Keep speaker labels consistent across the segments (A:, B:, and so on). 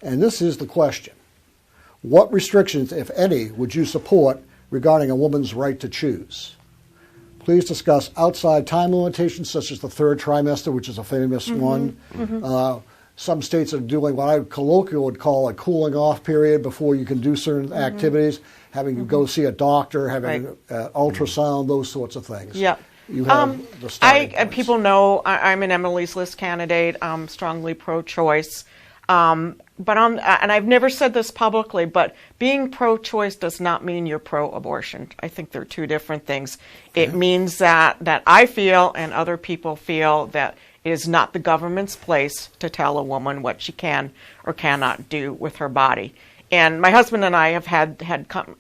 A: And this is the question. What restrictions, if any, would you support regarding a woman's right to choose? Please discuss outside time limitations, such as the third trimester, which is a famous one. Some states are doing what I colloquially would call a cooling off period before you can do certain activities, having you go see a doctor, having an ultrasound, those sorts of things.
B: Yeah.
A: You have the starting points.
B: People know I'm an Emily's List candidate. I'm strongly pro-choice. But and I've never said this publicly, but being pro-choice does not mean you're pro-abortion. I think they're two different things. It means that I feel and other people feel that it is not the government's place to tell a woman what she can or cannot do with her body. And my husband and I have had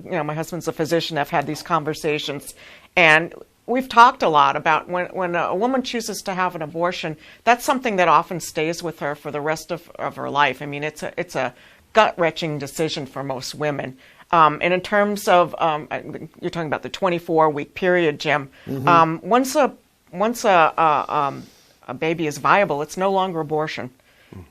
B: my husband's a physician, have had these conversations, and we've talked a lot about when a woman chooses to have an abortion, that's something that often stays with her for the rest of her life. I mean, it's a gut-wrenching decision for most women. And in terms of, you're talking about the 24-week period, Jim, once a baby is viable, it's no longer abortion.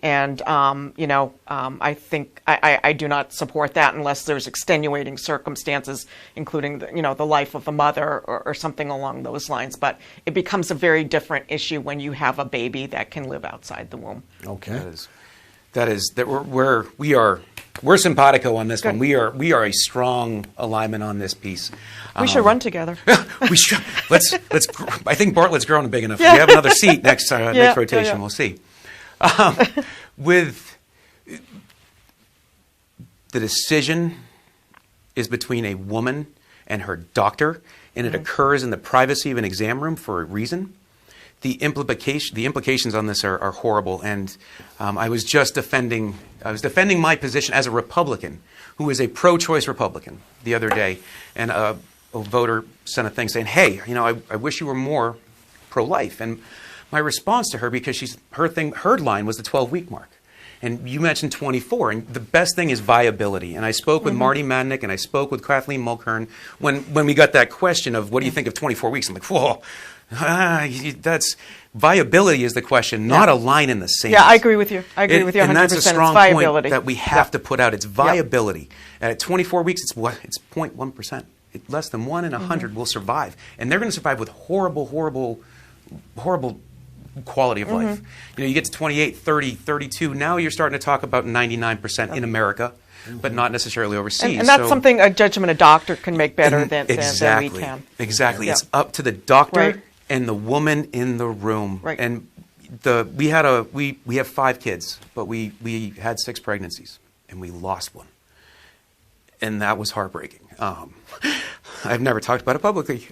B: And, I think I do not support that unless there's extenuating circumstances, including, the life of the mother or something along those lines. But it becomes a very different issue when you have a baby that can live outside the womb.
A: Okay.
C: We're simpatico on this one. We are a strong alignment on this piece.
B: We should run together.
C: We should. I think Bartlett's growing big enough. We have another seat next rotation.
B: Yeah.
C: We'll see. With the decision is between a woman and her doctor, and it occurs in the privacy of an exam room for a reason. The implications on this are horrible, and I was defending my position as a Republican who is a pro-choice Republican the other day, and a voter sent a thing saying, "Hey, I wish you were more pro-life." And my response to her, because her line was the 12-week mark. And you mentioned 24, and the best thing is viability. And I spoke with Marty Madnick, and I spoke with Kathleen Mulkern when we got that question of, what do you think of 24 weeks? I'm like, whoa, that's viability is the question, not a line in the sand.
B: Yeah, I agree with you. I agree with you 100%.
C: And that's a strong point that we have to put out. It's viability. And at 24 weeks, it's 0.1%. Less than 1 in 100 will survive. And they're going to survive with horrible quality of life. You get to 28, 30, 32. Now you're starting to talk about 99% in America, but not necessarily overseas.
B: And that's something a judgment a doctor can make better than we can.
C: Exactly. Yeah. It's up to the doctor and the woman in the room.
B: Right.
C: And we have 5 kids, but we had 6 pregnancies, and we lost one. And that was heartbreaking. I've never talked about it publicly.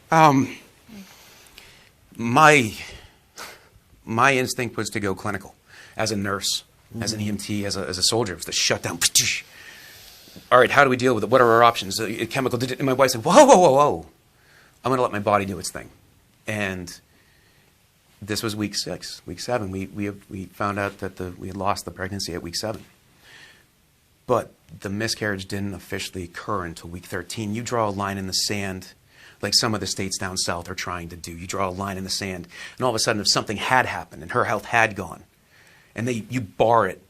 C: My instinct was to go clinical, as a nurse, as an EMT, as a soldier. It was to shut down. All right, how do we deal with it? What are our options? Chemical. And my wife said, whoa. I'm going to let my body do its thing. And this was week 6, week 7. We found out that we had lost the pregnancy at week 7. But the miscarriage didn't officially occur until week 13. You draw a line in the sand, like some of the states down south are trying to do. You draw a line in the sand, and all of a sudden, if something had happened and her health had gone, and you bar it,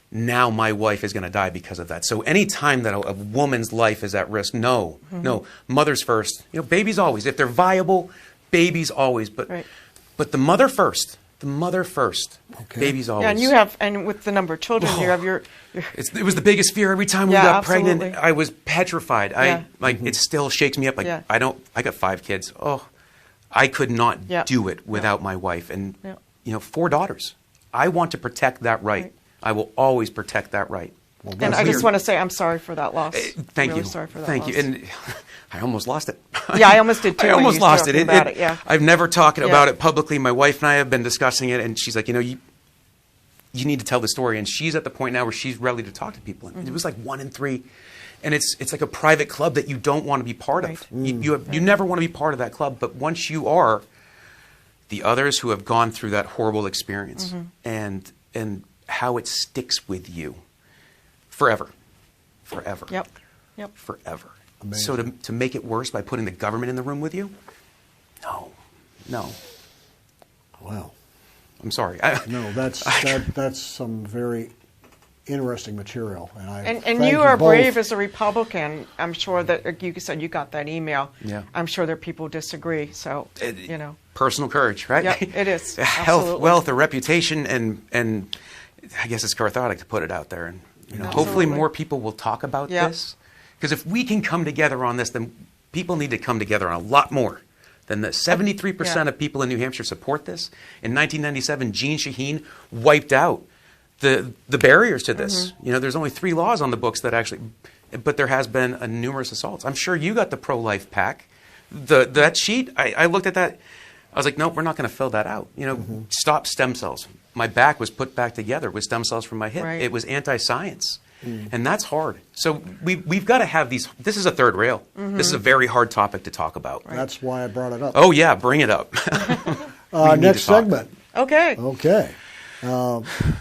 C: now my wife is going to die because of that. So any time that a woman's life is at risk, no, mother's first. Babies always. If they're viable, babies always. But the mother first. The mother first. Okay. Babies always.
B: Yeah, and with the number of children, you have your
C: it was the biggest fear every time we got pregnant. I was petrified. It still shakes me up. I got 5 kids. Oh, I could not do it without my wife and 4 daughters. I want to protect that right. I will always protect that right.
B: Well, and I just want to say I'm sorry for that loss.
C: Thank you.
B: Sorry for that
C: Thank
B: loss.
C: you. And I almost lost it.
B: Yeah, I almost did too.
C: I almost lost it.
B: I've
C: never talked about it publicly. My wife and I have been discussing it, and she's like, you need to tell the story. And she's at the point now where she's ready to talk to people. And it was like 1 in 3. And it's like a private club that you don't want to be part of. You never want to be part of that club. But once you are, the others who have gone through that horrible experience and how it sticks with you forever.
B: Yep.
C: Forever.
A: Amazing.
C: So to make it worse by putting the government in the room with you? No.
A: Wow.
C: I'm sorry.
A: No, that's some very interesting material. And
B: And
A: thank
B: you are
A: both.
B: brave as a Republican. I'm sure that you said you got that email.
C: Yeah.
B: I'm sure there are people who disagree. So,
C: Personal courage, right?
B: Yeah, it is.
C: Health,
B: Absolutely.
C: wealth, a reputation, and I guess it's cathartic to put it out there. And hopefully more people will talk about this. Because if we can come together on this, then people need to come together on a lot more than this. 73% of people in New Hampshire support this. In 1997, Jean Shaheen wiped out the barriers to this. There's only 3 laws on the books that actually, but there has been numerous assaults. I'm sure you got the pro-life pack. That sheet, I looked at that. I was like, nope, we're not going to fill that out. Stop stem cells. My back was put back together with stem cells from my hip.
B: Right.
C: It was anti-science. And that's hard. So we've got to have these. This is a third rail. This is a very hard topic to talk about.
A: Right. That's why I brought it up.
C: Oh, yeah, bring it up.
A: Next segment.
B: Okay.
A: Okay.